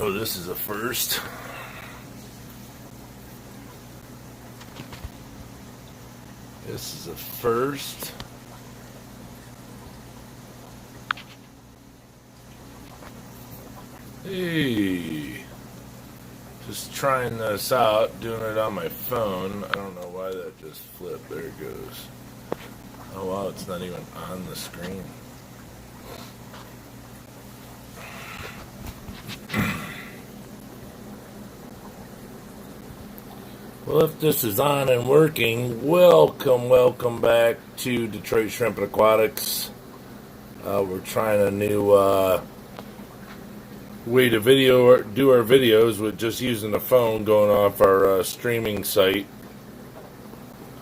Oh, this is a first. This is a first. Hey, just trying this out, doing it on my phone. I don't know why that just flipped. There it goes. Oh wow, it's not even on the screen. Well, if this is on and working, welcome back to Detroit Shrimp and Aquatics. We're trying a new way to do our videos with just using the phone, going off our streaming site.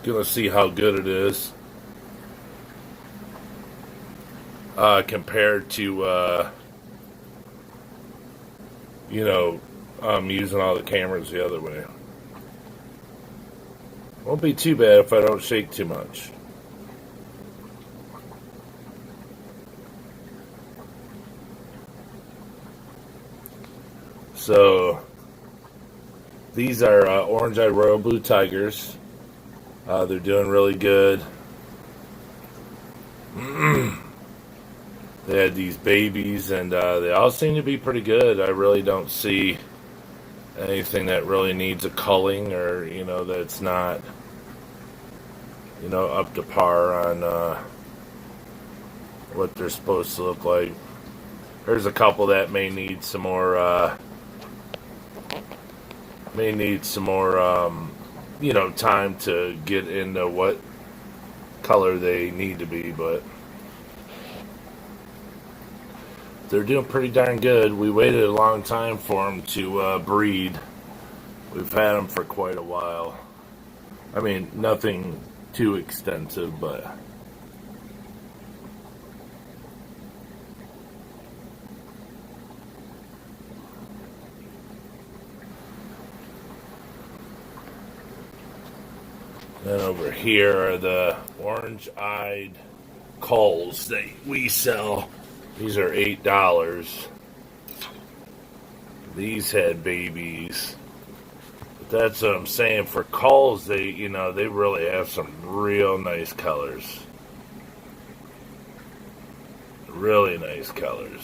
Gonna see how good it is compared to using all the cameras the other way. Won't be too bad if I don't shake too much. So, these are orange-eyed royal blue tigers. They're doing really good. They had these babies, and they all seem to be pretty good. I really don't see anything that really needs a culling, or that's not up to par on what they're supposed to look like. There's a couple that may need some more time to get into what color they need to be, but they're doing pretty darn good. We waited a long time for them to breed. We've had them for quite a while. I mean, nothing too extensive, but then over here are the orange-eyed culls that we sell. These are $8. These had babies. But that's what I'm saying. For culls, they really have some real nice colors. Really nice colors.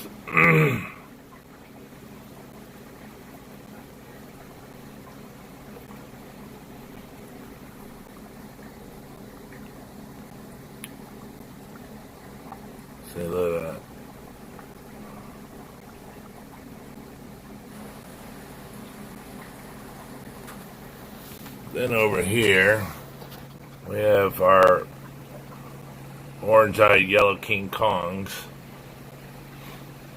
See, look at that. Then over here, we have our orange-eyed yellow King Kongs.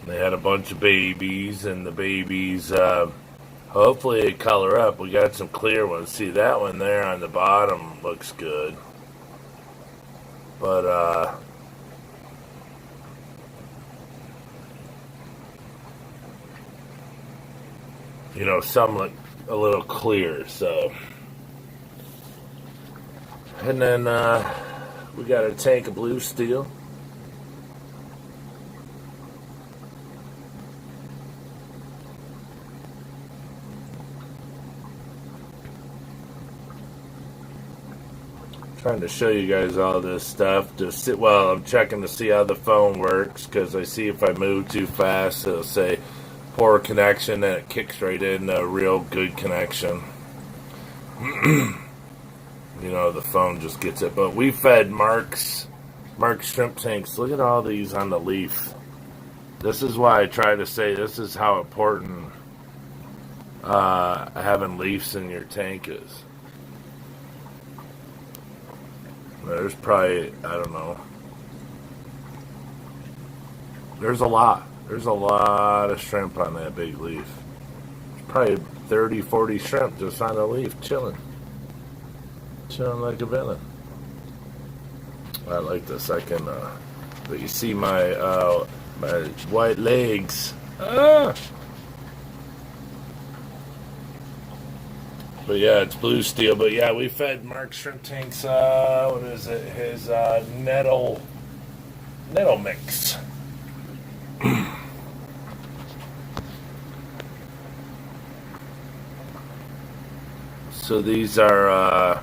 They had a bunch of babies, and the babies, hopefully they color up. We got some clear ones. See, that one there on the bottom looks good. But, some look a little clear, so. And then we got a tank of blue steel. Trying to show you guys all this stuff. I'm checking to see how the phone works, because I see if I move too fast, it'll say poor connection, and it kicks right in a real good connection. The phone just gets it. But we fed Mark's shrimp tanks. Look at all these on the leaf. This is why I try to say this is how important having leaves in your tank is. There's probably, I don't know. There's a lot. There's a lot of shrimp on that big leaf. There's probably 30, 40 shrimp just on the leaf, chilling like a villain. I like this. I can, but you see my white legs. But yeah, it's blue steel. But yeah, we fed Mark's shrimp tanks, what is it? His nettle mix. So these are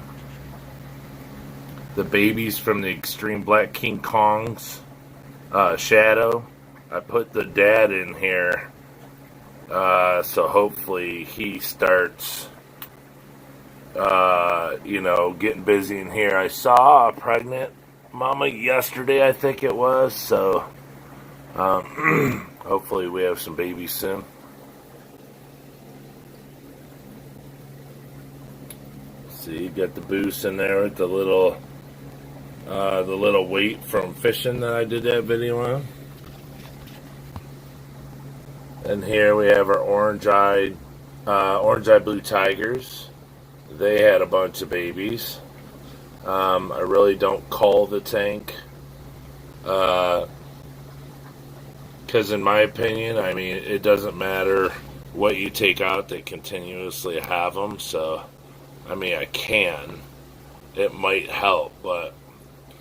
the babies from the Extreme Black King Kong's shadow. I put the dad in here, so hopefully he starts, getting busy in here. I saw a pregnant mama yesterday, I think it was, so hopefully we have some babies soon. See, you got the Boas in there with the little weight from fishing that I did that video on. And here we have our orange-eyed blue tigers. They had a bunch of babies. I really don't cull the tank, because in my opinion, I mean, it doesn't matter what you take out, they continuously have them. So, I mean, I can. It might help, but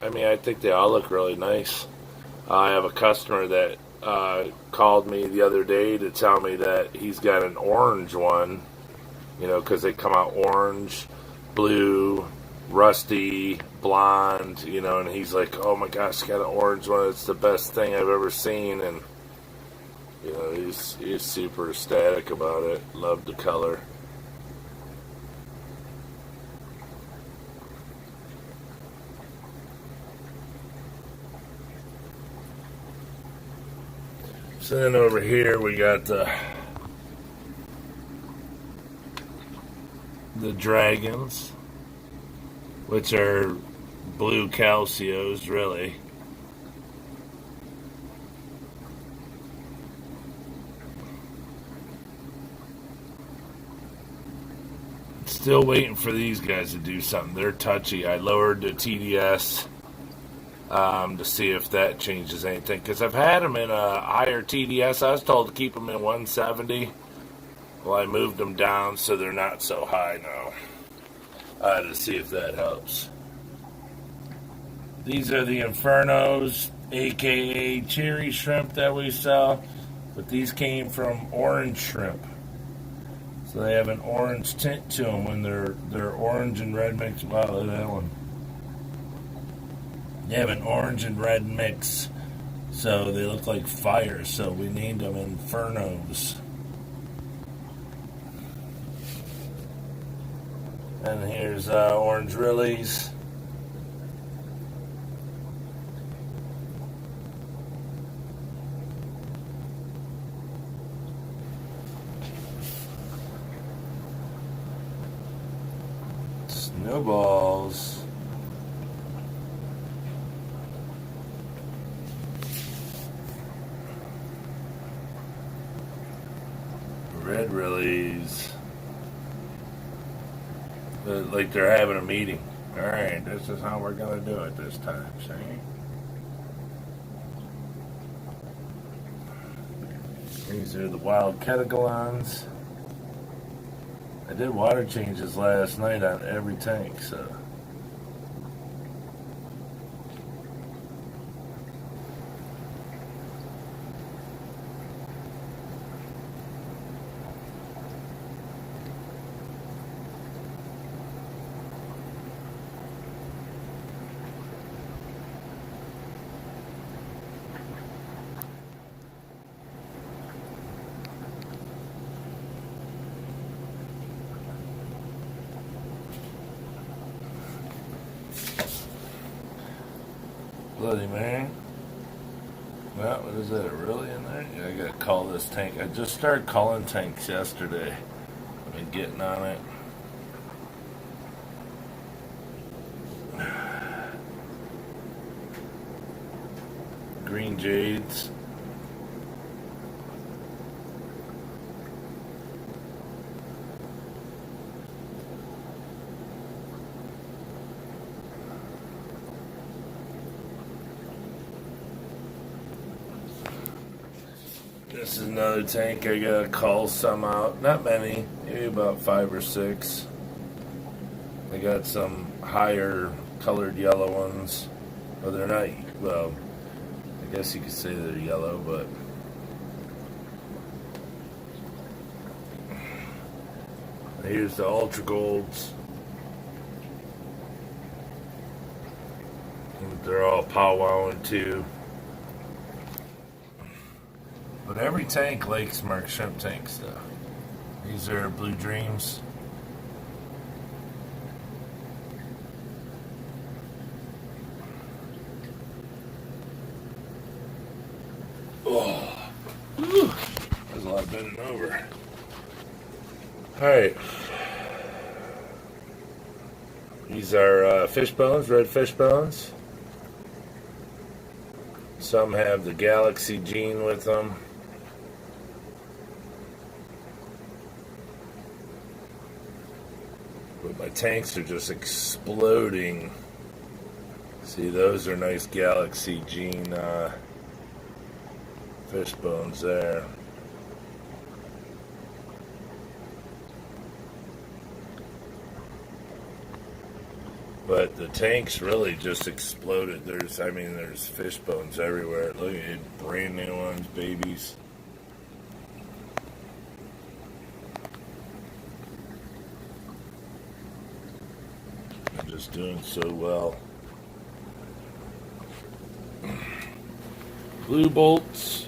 I mean, I think they all look really nice. I have a customer that called me the other day to tell me that he's got an orange one, because they come out orange, blue, rusty, blonde, and he's like, oh my gosh, got an orange one, it's the best thing I've ever seen, and he's super ecstatic about it, loved the color. So then over here we got the dragons, which are blue Calcios, really. Still waiting for these guys to do something. They're touchy. I lowered the TDS to see if that changes anything, because I've had them in a higher TDS. I was told to keep them in 170. Well, I moved them down so they're not so high now, to see if that helps. These are the Infernos, aka cherry shrimp that we sell, but these came from orange shrimp. So they have an orange tint to them when they're orange and red mix. Wow, look at that one. They have an orange and red mix, so they look like fire, so we named them Infernos. And here's orange Rillies. Snowballs. Red Rillies. Like they're having a meeting. Alright, this is how we're going to do it this time, see? These are the wild Catagolons. I did water changes last night on every tank, so... Bloody man. Well, what is that, really in there? Yeah, I gotta call this tank. I just started calling tanks yesterday. I've been getting on it. Green Jades. This is another tank. I gotta call some out. Not many, maybe about 5 or 6. I got some higher colored yellow ones. Well, they're not, well, I guess you could say they're yellow, but Here's the Ultra Golds. They're all powwowing too. But every tank likes marked shrimp tank stuff. These are Blue Dreams. Oh, there's a lot of bending over. Alright. These are fish bones, red fish bones. Some have the Galaxy gene with them. But my tanks are just exploding. See, those are nice Galaxy gene fish bones there. But the tanks really just exploded. There's fish bones everywhere. Look at it, brand new ones, babies. They're just doing so well. Blue bolts.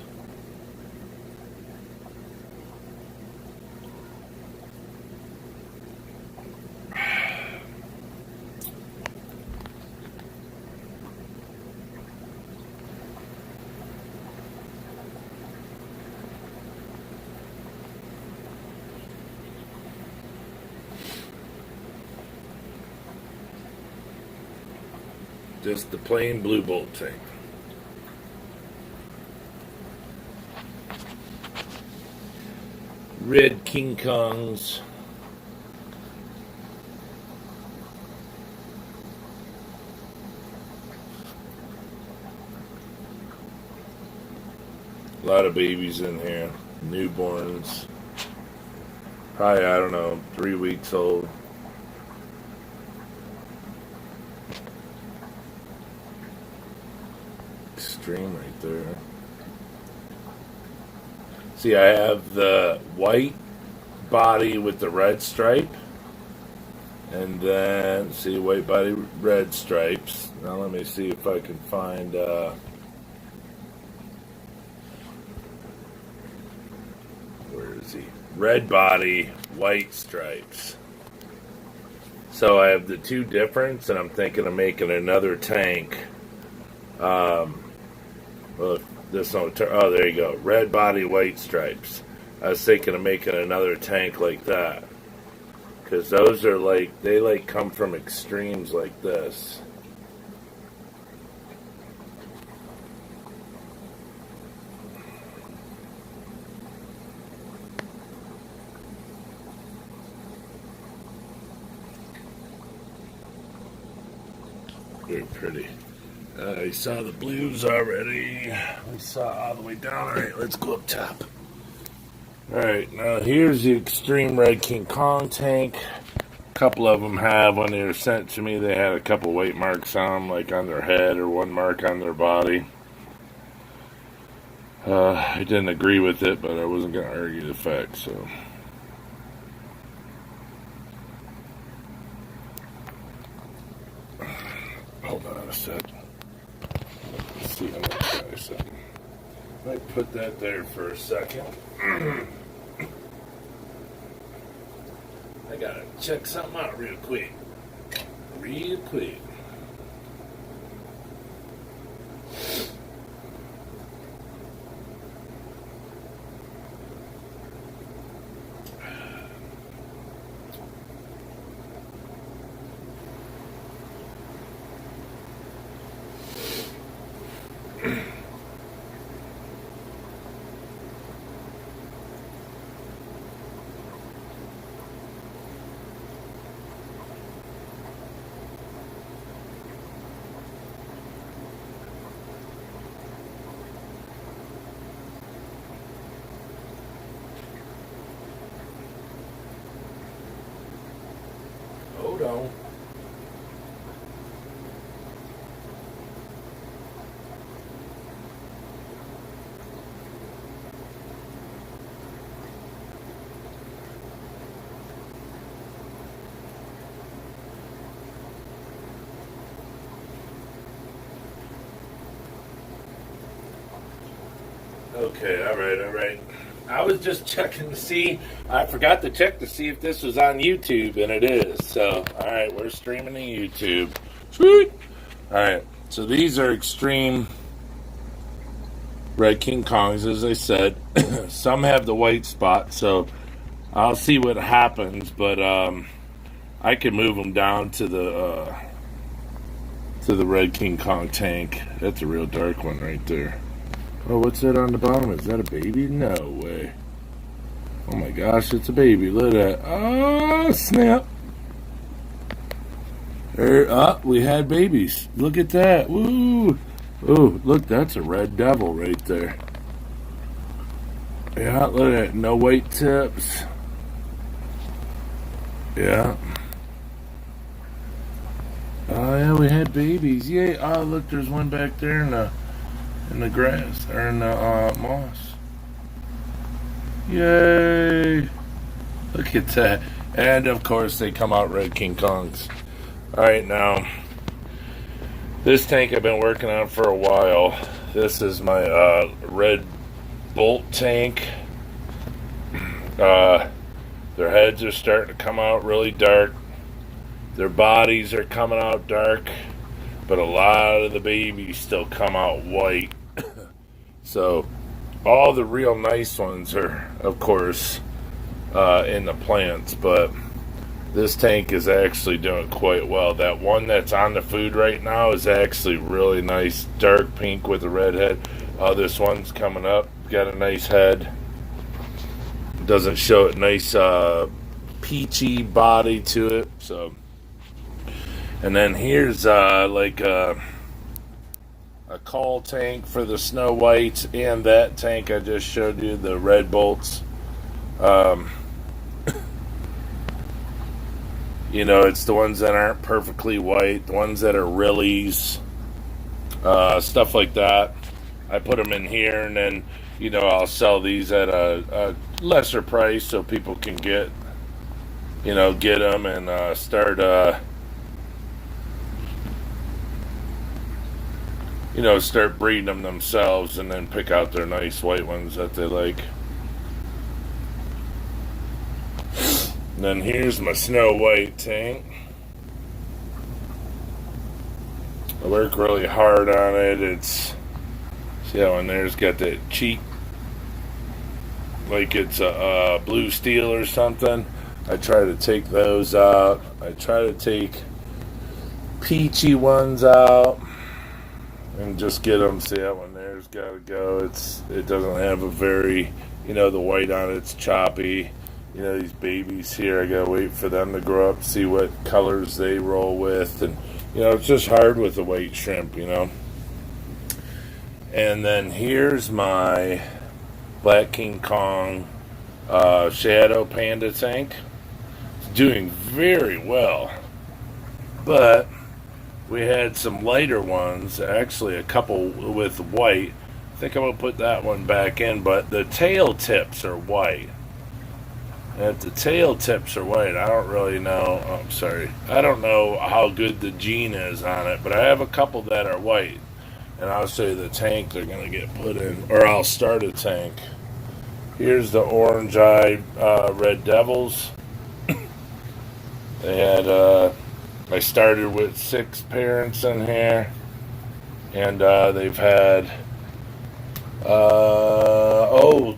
Just the plain blue bolt tank. Red King Kongs. A lot of babies in here. Newborns. Probably, I don't know, 3 weeks old. Extreme right there. See, I have the white body with the red stripe, and then see white body, red stripes. Now let me see if I can find where is he? Red body, white stripes. So I have the two difference, and I'm thinking of making another tank. Well, this one, oh, there you go. Red body, white stripes. I was thinking of making another tank like that. Because those are like, they like come from extremes like this. Very pretty. I saw the blues already. We saw all the way down. Alright, let's go up top. Alright, now here's the Extreme Red King Kong tank. A couple of them have, when they were sent to me, they had a couple white marks on them, like on their head or one mark on their body. I didn't agree with it, but I wasn't going to argue the fact, so. Hold on a sec. Let's see, I'm going to try something. I might put that there for a second. I gotta check something out real quick. Real quick. Hold on. Okay, all right. I was just checking to see. I forgot to check to see if this was on YouTube, and it is. So, all right, we're streaming to YouTube. Sweet. All right, so these are extreme red King Kongs, as I said. Some have the white spot, so I'll see what happens. But I can move them down to the red King Kong tank. That's a real dark one right there. Oh, what's that on the bottom? Is that a baby? No way. Oh my gosh, it's a baby. Look at that. Oh, snap. There, we had babies. Look at that. Woo. Ooh, look, that's a red devil right there. Yeah, look at that. No white tips. Yeah. Oh, yeah, we had babies. Yay. Oh, look, there's one back there in the grass, or in the moss. Yay! Look at that. And of course they come out red King Kongs. Alright, now this tank I've been working on for a while. This is my red bolt tank. Their heads are starting to come out really dark. Their bodies are coming out dark, but a lot of the babies still come out white. So all the real nice ones are, of course, in the plants, but this tank is actually doing quite well. That one that's on the food right now is actually really nice, dark pink with a red head. This one's coming up, got a nice head. Doesn't show it, nice peachy body to it. So, and then here's like a call tank for the Snow Whites, and that tank I just showed you, the red bolts. You know, it's the ones that aren't perfectly white, the ones that are reallys, stuff like that. I put them in here, and then, you know, I'll sell these at a lesser price so people can get them and start start breeding them themselves, and then pick out their nice white ones that they like. And then here's my Snow White tank. I work really hard on it. It's, see that one there's got that cheek like it's a blue steel or something. I try to take those out. I try to take peachy ones out and just get them. See that one there's got to go. It doesn't have a very, the white on it's choppy. These babies here, I gotta wait for them to grow up, see what colors they roll with, and it's just hard with the white shrimp. And then here's my Black King Kong Shadow Panda tank. It's doing very well, but we had some lighter ones, actually a couple with white. I think I'm gonna put that one back in, but the tail tips are white. And if the tail tips are white, I don't really know. Oh, I'm sorry. I don't know how good the gene is on it, but I have a couple that are white. And I'll show you the tank they're going to get put in, or I'll start a tank. Here's the orange-eyed Red Devils. They had, I started with 6 parents in here, and they've had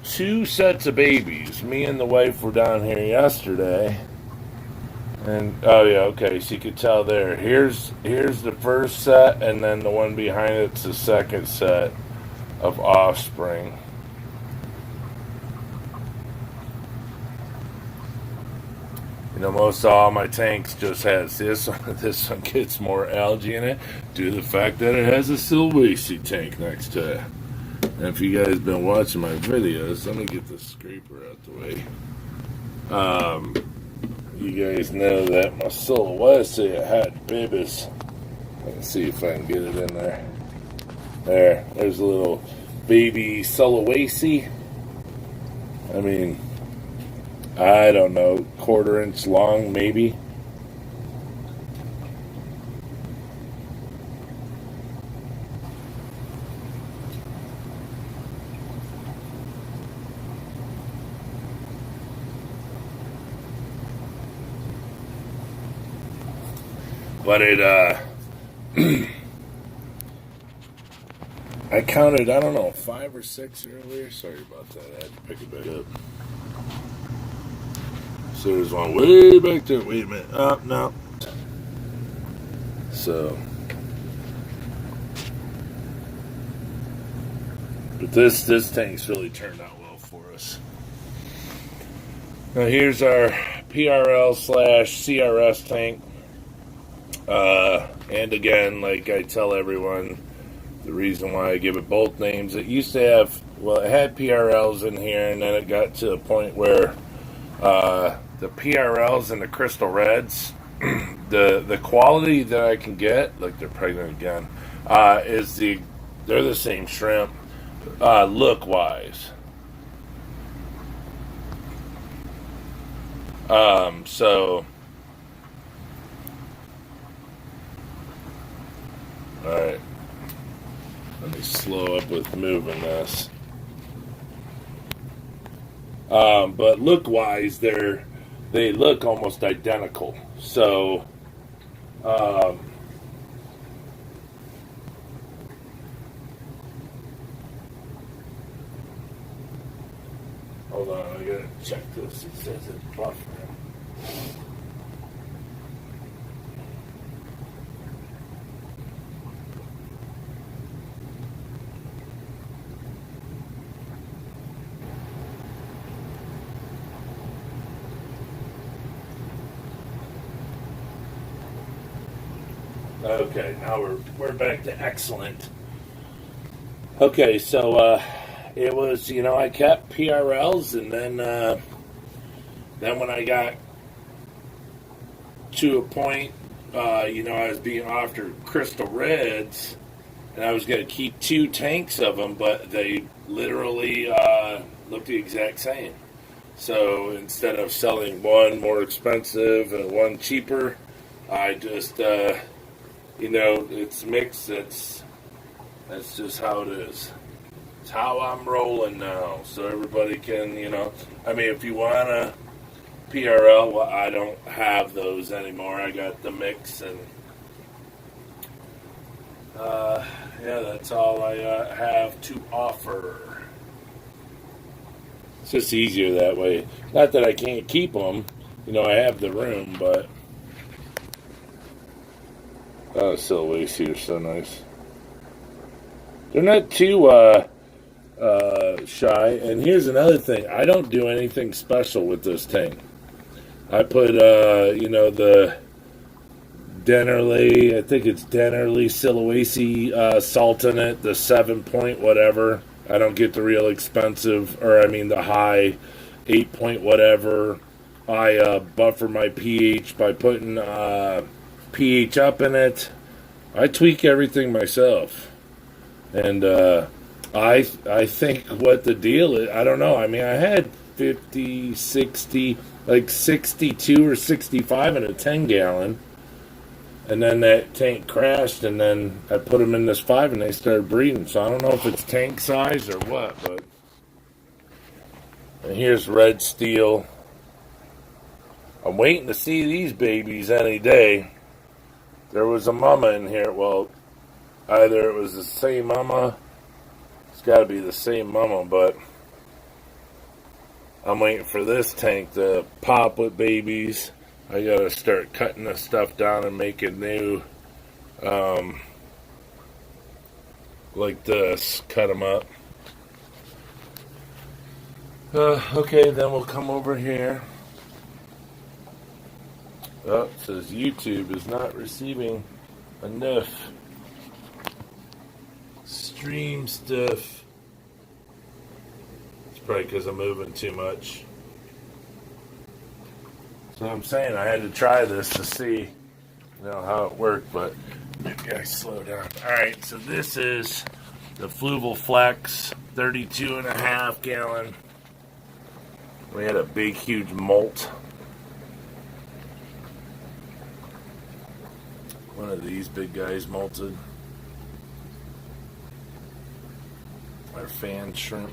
2 sets of babies. Me and the wife were down here yesterday, and oh yeah, okay, so you could tell there. Here's the first set, and then the one behind it's the second set of offspring. Most all my tanks just has this one. This one gets more algae in it due to the fact that it has a Silvacy tank next to it. And if you guys been watching my videos, let me get this scraper out the way. You guys know that my Silvacy had babies. Let's see if I can get it in there. There's a little baby Silvacy. I mean, I don't know, 1/4 inch long maybe. But it, I counted, I don't know, 5 or 6 earlier. Sorry about that. I had to pick it back up. So there's one way back there. Wait a minute. Oh, no. So. But this tank's really turned out well for us. Now here's our Prl Slash Crs Tank. And again, like I tell everyone, the reason why I give it both names, it used to have, well, it had PRLs in here, and then it got to a point where the PRLs and the crystal reds, the quality that I can get, like they're pregnant again, they're the same shrimp, look wise. So, alright. Let me slow up with moving this. But look-wise, they look almost identical. So, hold on, I gotta check this. It says it's buffering. Okay, now we're back to excellent. Okay, so it was, I kept PRLs, and then when I got to a point, I was being offered crystal reds, and I was going to keep 2 tanks of them, but they literally looked the exact same. So instead of selling one more expensive and one cheaper, I just it's mixed. That's just how it is. It's how I'm rolling now. So everybody can, if you want a PRL, well, I don't have those anymore. I got the mix, and that's all I have to offer. It's just easier that way. Not that I can't keep them. I have the room, but. Oh, silhouettes are so nice. They're not too shy. And here's another thing. I don't do anything special with this tank. I put, the Dennerly, I think it's Dennerly Silhouette salt in it, the 7-point whatever. I don't get the real expensive, the high 8-point whatever. I buffer my pH by putting pH up in it. I tweak everything myself, and I think what the deal is, I don't know. I had 50, 60, like 62 or 65 in a 10-gallon, and then that tank crashed, and then I put them in this 5, and they started breeding. So I don't know if it's tank size or what, but. And here's red steel. I'm waiting to see these babies any day. There was a mama in here. Well, either it was the same mama. It's got to be the same mama, but I'm waiting for this tank to pop with babies. I got to start cutting this stuff down and making new, like this. Cut them up. Okay, then we'll come over here. Oh, it says YouTube is not receiving enough stream stuff. It's probably because I'm moving too much. So I'm saying I had to try this to see, how it worked, but maybe I slow down. Alright, so this is the Fluval Flex 32.5 gallon. We had a big, huge molt. One of these big guys molted. Our fan shrimp.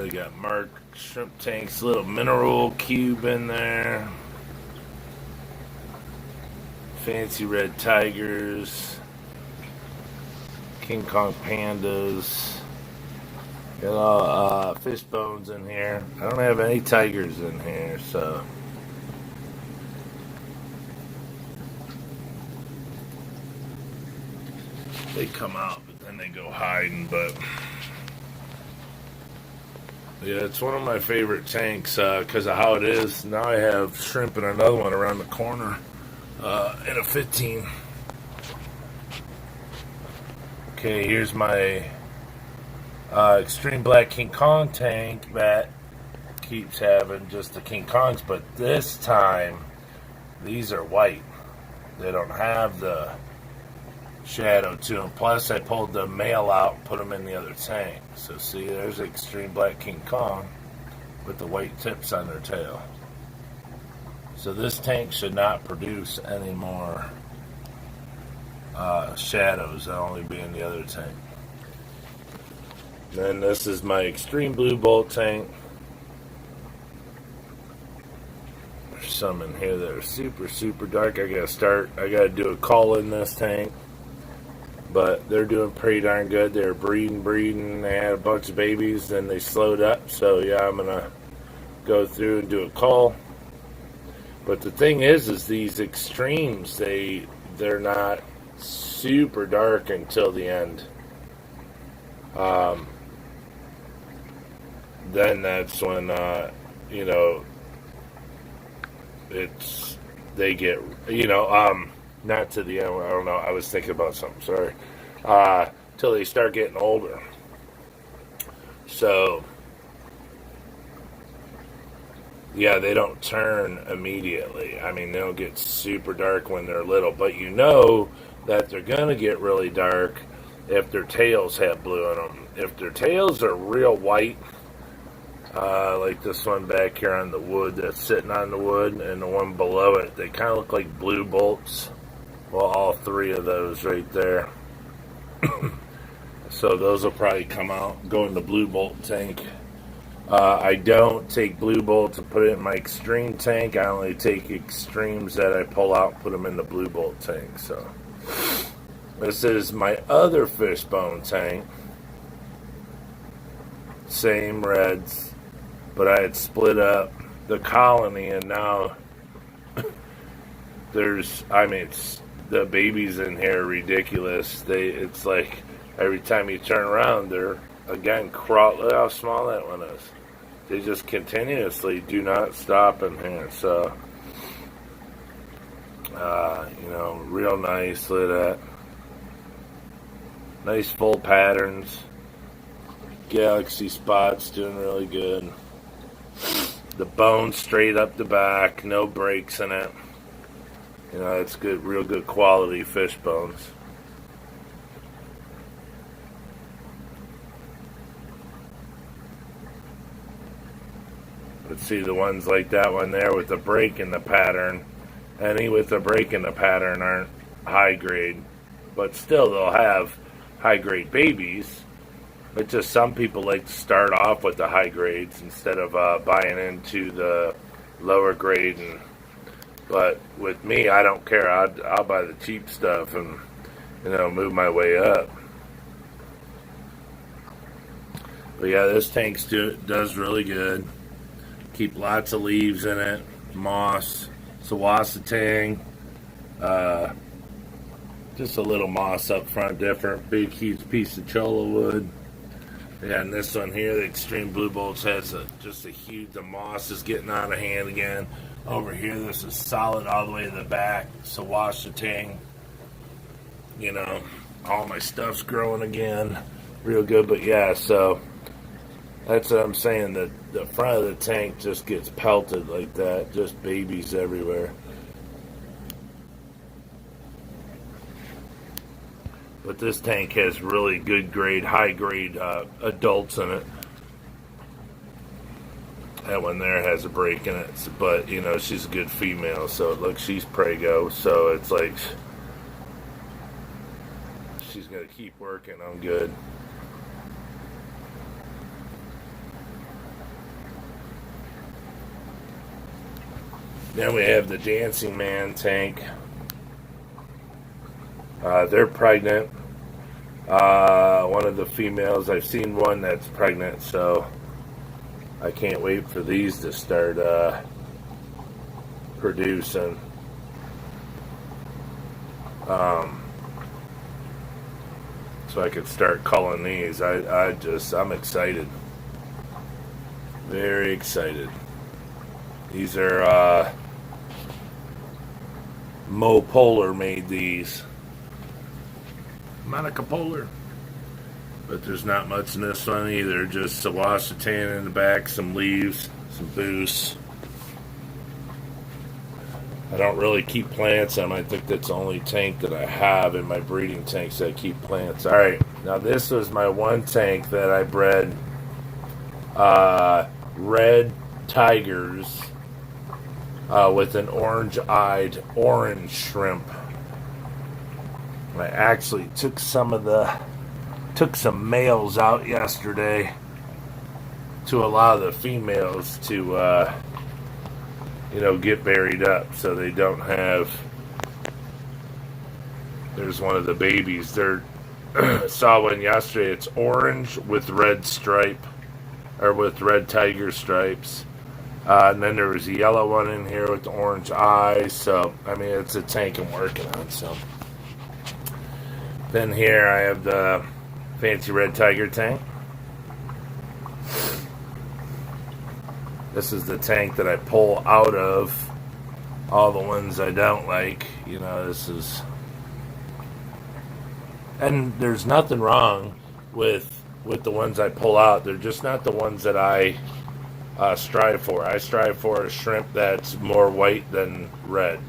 They got marked shrimp tanks, little mineral cube in there. Fancy red tigers. King Kong pandas. Got all fish bones in here. I don't have any tigers in here, so. They come out, but then they go hiding, but. Yeah, it's one of my favorite tanks because of how it is. Now I have shrimp and another one around the corner in a 15. Okay, here's my Extreme Black King Kong tank that keeps having just the King Kongs, but this time these are white. They don't have the shadow to them. Plus, I pulled the male out and put them in the other tank. So see, there's Extreme Black King Kong with the white tips on their tail. So this tank should not produce any more shadows. They'll only be in the other tank. Then this is my Extreme Blue Bolt tank. There's some in here that are super, super dark. I gotta do a call in this tank. But they're doing pretty darn good. They're breeding. They had a bunch of babies, then they slowed up. So yeah, I'm gonna go through and do a call. But the thing is these extremes, they're not super dark until the end. Then that's when they get not to the end. I don't know. I was thinking about something. Sorry. Till they start getting older. So yeah, they don't turn immediately. I mean, they don't get super dark when they're little, but you know that they're gonna get really dark if their tails have blue in them. If their tails are real white, like this one back here on the wood that's sitting on the wood, and the one below it, they kind of look like blue bolts. Well, all three of those right there. So those will probably come out, go in the blue bolt tank. I don't take blue bolts and put it in my extreme tank. I only take extremes that I pull out and put them in the blue bolt tank. So this is my other fishbone tank. Same reds, but I had split up the colony, and now the babies in here are ridiculous. It's like every time you turn around, they're again crawl. Look how small that one is. They just continuously do not stop in here. So, real nice. Look at that. Nice full patterns. Galaxy spots doing really good. The bone straight up the back, no breaks in it. It's good, real good quality fish bones. But see, the ones like that one there with the break in the pattern, any with the break in the pattern aren't high grade, but still they'll have high grade babies. But just some people like to start off with the high grades instead of buying into the lower grade. But with me, I don't care. I'll buy the cheap stuff and move my way up. But yeah, this tank does really good. Keep lots of leaves in it, moss, sawasatang, just a little moss up front, different. Big huge piece of cholla wood. Yeah, and this one here, the Extreme Blue Bolts, has just a huge, the moss is getting out of hand again. Over here, this is solid all the way to the back. Sawasatang. All my stuff's growing again. Real good, but yeah, so that's what I'm saying. The front of the tank just gets pelted like that. Just babies everywhere. But this tank has really good grade, high grade adults in it. That one there has a break in it, but she's a good female, so it looks she's prego. So it's like she's gonna keep working on good. Then we have the Dancing Man tank. They're pregnant. One of the females, I've seen one that's pregnant, so I can't wait for these to start producing. So I could start culling these. I'm excited. Very excited. These are Mo Polar made these. Monica Polar. But there's not much in this one either. Just a Washington in the back, some leaves, some boost. I don't really keep plants. I think that's the only tank that I have in my breeding tanks that I keep plants. Alright, now this was my one tank that I bred red tigers with an orange-eyed orange shrimp. I actually took some males out yesterday to allow the females to get buried up so they don't have. There's one of the babies. Saw one yesterday. It's orange with red stripe, or with red tiger stripes. And then there was a yellow one in here with the orange eyes. So, I mean, it's a tank I'm working on. So, then here I have the Fancy Red Tiger tank. This is the tank that I pull out of all the ones I don't like. This is... And there's nothing wrong with the ones I pull out. They're just not the ones that I strive for. I strive for a shrimp that's more white than red.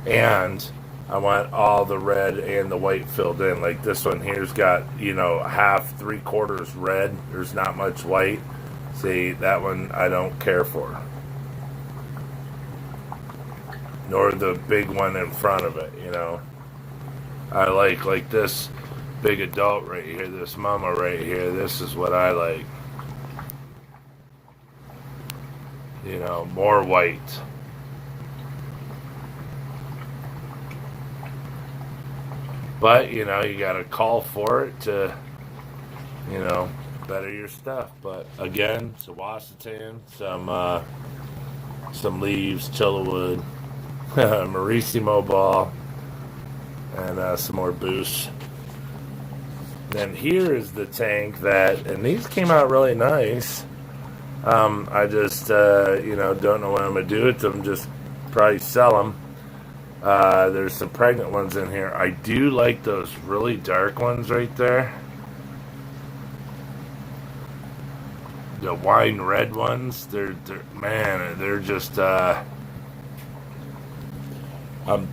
And I want all the red and the white filled in. Like this one here's got, half, 3/4 red. There's not much white. See, that one I don't care for. Nor the big one in front of it, I like this big adult right here, this mama right here. This is what I like. More white. But, you gotta call for it to, better your stuff. But again, some Washington, some leaves, Chillwood, Marissimo ball, and some more boost. Then here is the tank and these came out really nice. I just, don't know what I'm going to do with them. Just probably sell them. There's some pregnant ones in here. I do like those really dark ones right there. The wine red ones. They're just, I'm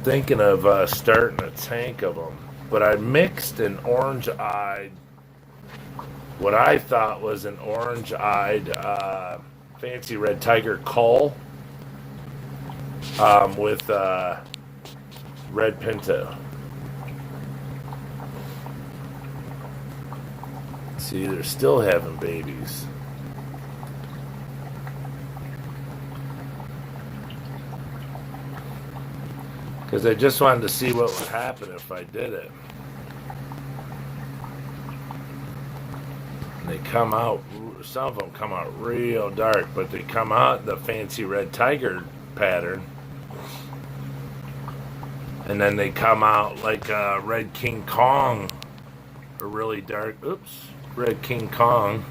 thinking of starting a tank of them. But I mixed an orange-eyed, what I thought was an orange-eyed Fancy Red Tiger cull with red Pinto. See, they're still having babies. Because I just wanted to see what would happen if I did it. And they come out, some of them come out real dark, but they come out the Fancy Red Tiger pattern. And then they come out like Red King Kong, a really dark, Red King Kong.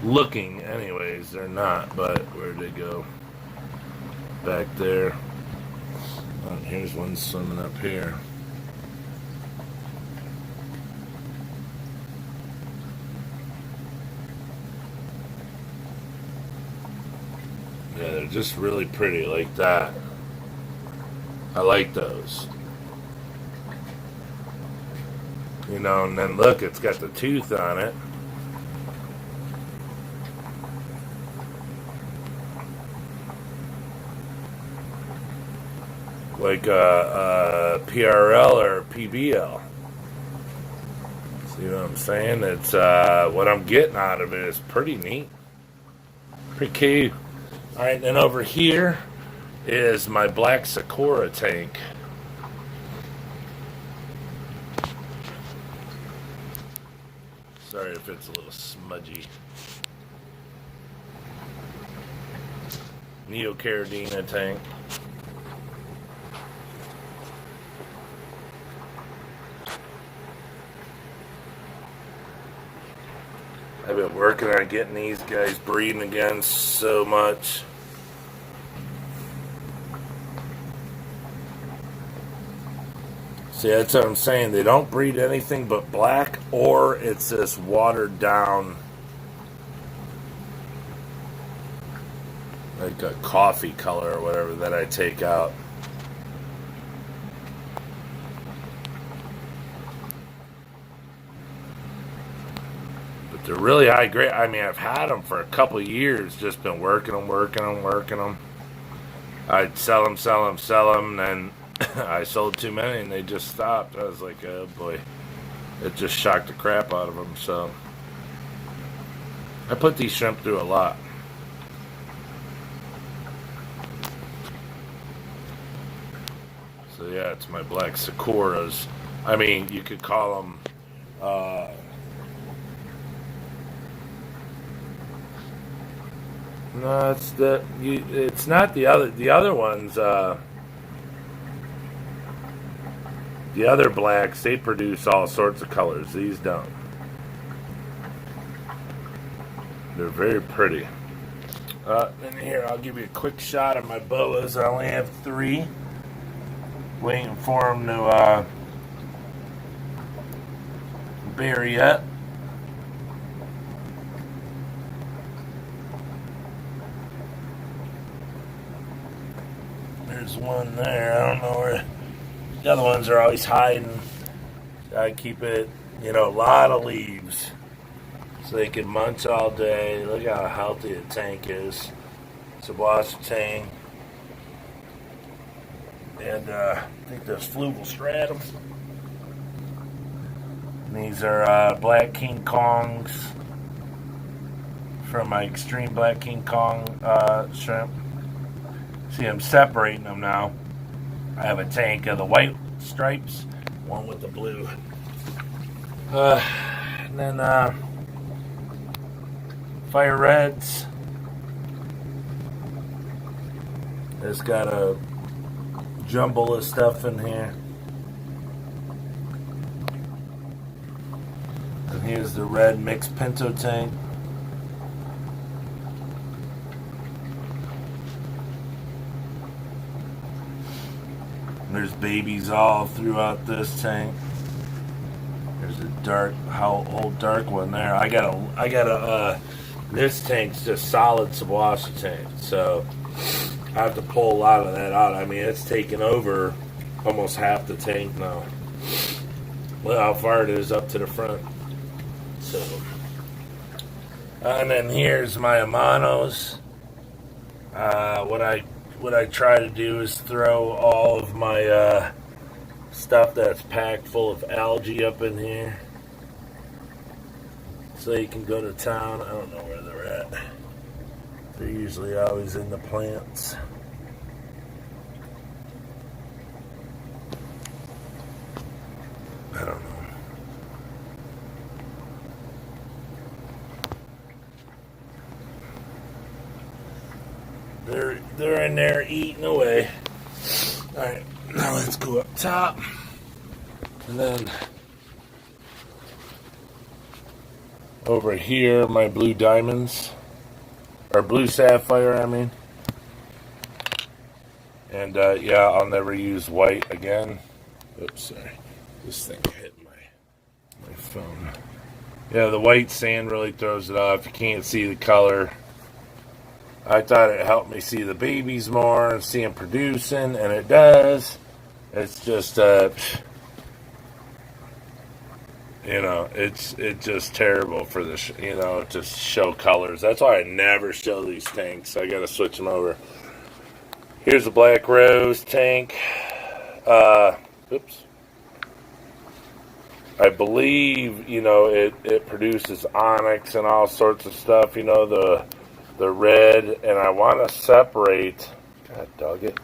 Looking, anyways, they're not, but where'd they go? Back there. Oh, here's one swimming up here. Yeah, they're just really pretty like that. I like those. And then look, it's got the tooth on it. Like PRL or PBL. See, You know what I'm saying? It's what I'm getting out of it is pretty neat. Pretty key. Alright, then over here is my black Sequora tank. Sorry if it's a little smudgy. Neocaridina tank. I've been working on getting these guys breeding again so much. See, that's what I'm saying. They don't breed anything but black, or it's this watered down, like a coffee color or whatever that I take out. But they're really high grade. I mean, I've had them for a couple of years, just been working them. I'd sell them, and I sold too many and they just stopped. I was like, oh boy. It just shocked the crap out of them. So I put these shrimp through a lot. So yeah, it's my black Sequoras. I mean, you could call them no, it's not the other ones. The other blacks, they produce all sorts of colors. These don't. They're very pretty. And here, I'll give you a quick shot of my boas. I only have 3. Waiting for them to berry up. There's one there. I don't know where. The other ones are always hiding. I keep it, a lot of leaves so they can munch all day. Look how healthy the tank is. It's a Boas tank. And I think there's Fluval Stratums. These are Black King Kongs from my Extreme Black King Kong shrimp. See, I'm separating them now. I have a tank of the white stripes, one with the blue. And then Fire Reds. It's got a jumble of stuff in here. And here's the red mixed Pinto tank. There's babies all throughout this tank. There's a whole dark one there. I got a this tank's just solid Boas tank, so I have to pull a lot of that out. I mean, it's taken over almost half the tank now. Look how far it is up to the front. So, and then here's my Hermanos. What I try to do is throw all of my stuff that's packed full of algae up in here, so you can go to town. I don't know where they're at. They're usually always in the plants. I don't know. They're in there eating away. Alright, now let's go up top. And then over here, my blue diamonds. Or blue sapphire, I mean. And yeah, I'll never use white again. Oops, sorry. This thing hit my phone. Yeah, the white sand really throws it off. You can't see the color. I thought it helped me see the babies more and see them producing, and it does. It's just, it's just terrible for the, to show colors. That's why I never show these tanks. I gotta switch them over. Here's the Black Rose tank. Oops. I believe, you know, it produces onyx and all sorts of stuff, you know, the red, and I want to separate, God dog it,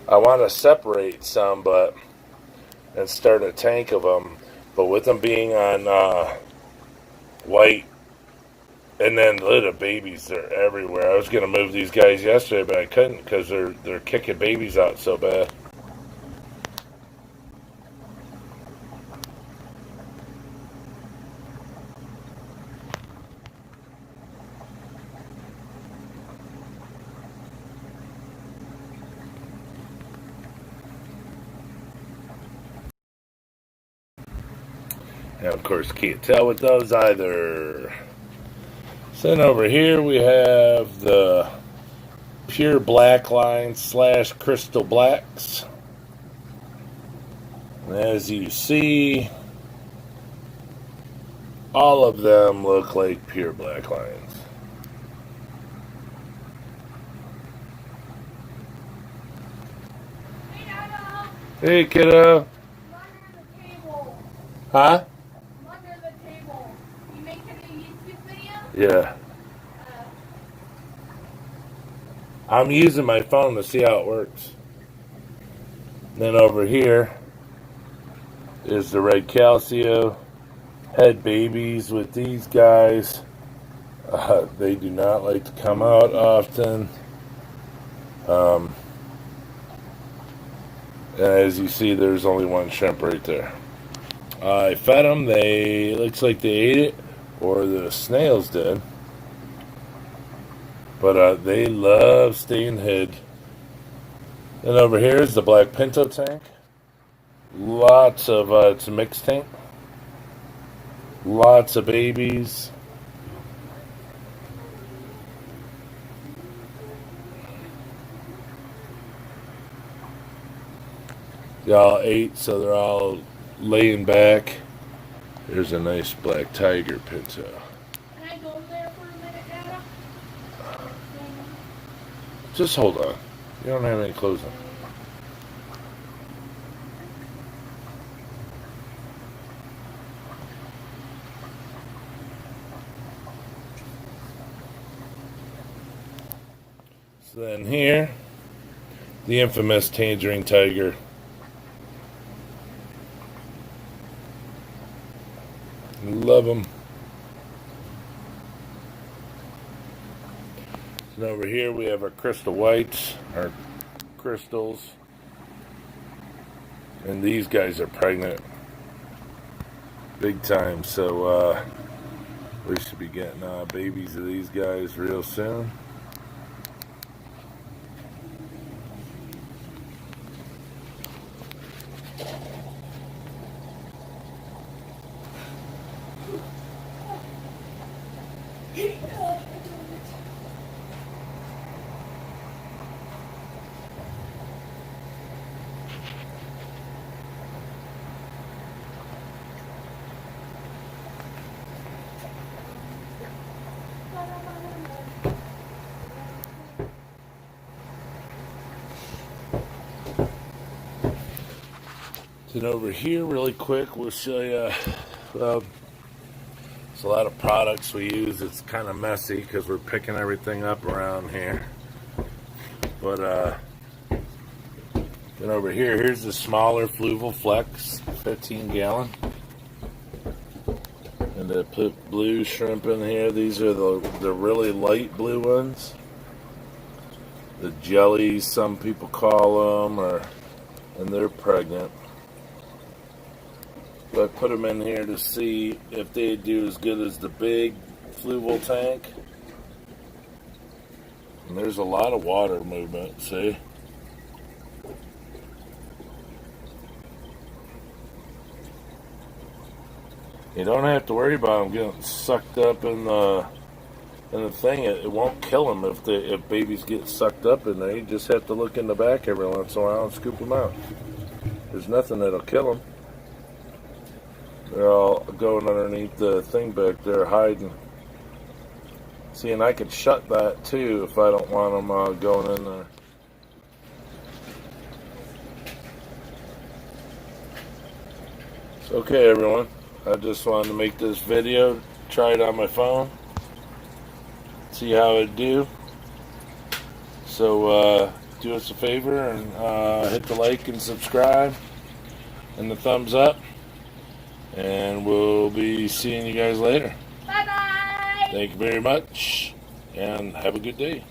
I want to separate some, and start a tank of them, but with them being on white, and then little babies, they're everywhere. I was going to move these guys yesterday, but I couldn't because they're kicking babies out so bad. And of course, can't tell with those either. So then over here we have the pure black line slash crystal blacks. And as you see, all of them look like pure black lines. Hey, kiddo. Huh? Yeah. I'm using my phone to see how it works. Then over here is the red Calcio. Had babies with these guys. They do not like to come out often. And as you see, there's only one shrimp right there. I fed them. Looks like they ate it, or the snails did. But they love staying hid. And over here is the black Pinto tank. Lots of, it's a mixed tank. Lots of babies. They all ate, so they're all laying back. There's a nice black tiger Pinto. Can I go there for a minute, Dada? Just hold on. You don't have any clothes on. So then here, the infamous Tangerine Tiger. Love them. And over here we have our crystal whites, our crystals. And these guys are pregnant. Big time. So we should be getting babies of these guys real soon. Then over here, really quick, we'll show you. There's a lot of products we use. It's kind of messy because we're picking everything up around here. But then over here, here's the smaller Fluval Flex, 15 gallon. And I put blue shrimp in here. These are the really light blue ones. The jellies, some people call them, and they're pregnant. I put them in here to see if they do as good as the big Fluval tank. And there's a lot of water movement, see? You don't have to worry about them getting sucked up in the thing. It won't kill them if babies get sucked up in there. You just have to look in the back every once in a while and scoop them out. There's nothing that'll kill them. They're all going underneath the thing back there, hiding. See, and I could shut that too if I don't want them going in there. Okay, everyone. I just wanted to make this video, try it on my phone, see how it do. So do us a favor and hit the like and subscribe and the thumbs up, and we'll be seeing you guys later. Bye-bye. Thank you very much, and have a good day.